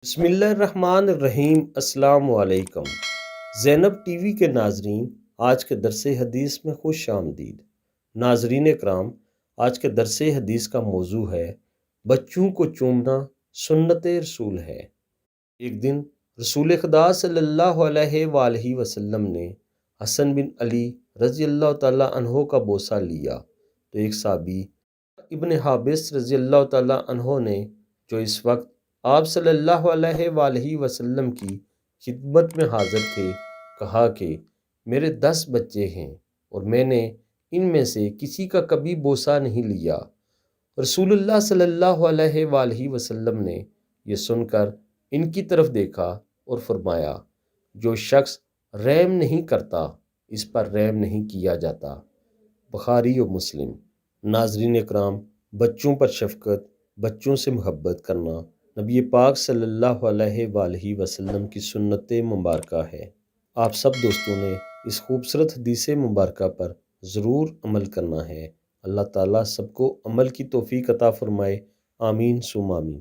بسم اللہ الرحمن الرحیم۔ السلام علیکم زینب ٹی وی کے ناظرین، آج کے درس حدیث میں خوش آمدید۔ ناظرین اکرام، آج کے درس حدیث کا موضوع ہے بچوں کو چومنا سنت رسول ہے۔ ایک دن رسول خدا صلی اللہ علیہ وآلہ وسلم نے حسن بن علی رضی اللہ تعالیٰ عنہ کا بوسہ لیا تو ایک صحابی ابن حابس رضی اللہ تعالیٰ عنہ نے، جو اس وقت آپ صلی اللہ علیہ وآلہ وسلم کی خدمت میں حاضر تھے، کہا کہ میرے 10 بچے ہیں اور میں نے ان میں سے کسی کا کبھی بوسہ نہیں لیا۔ رسول اللہ صلی اللہ علیہ وآلہ وسلم نے یہ سن کر ان کی طرف دیکھا اور فرمایا، جو شخص رحم نہیں کرتا اس پر رحم نہیں کیا جاتا۔ بخاری و مسلم۔ ناظرین اکرام، بچوں پر شفقت، بچوں سے محبت کرنا نبی پاک صلی اللہ علیہ وآلہ وسلم کی سنت مبارکہ ہے۔ آپ سب دوستوں نے اس خوبصورت حدیث مبارکہ پر ضرور عمل کرنا ہے۔ اللہ تعالیٰ سب کو عمل کی توفیق عطا فرمائے۔ آمین ثم آمین۔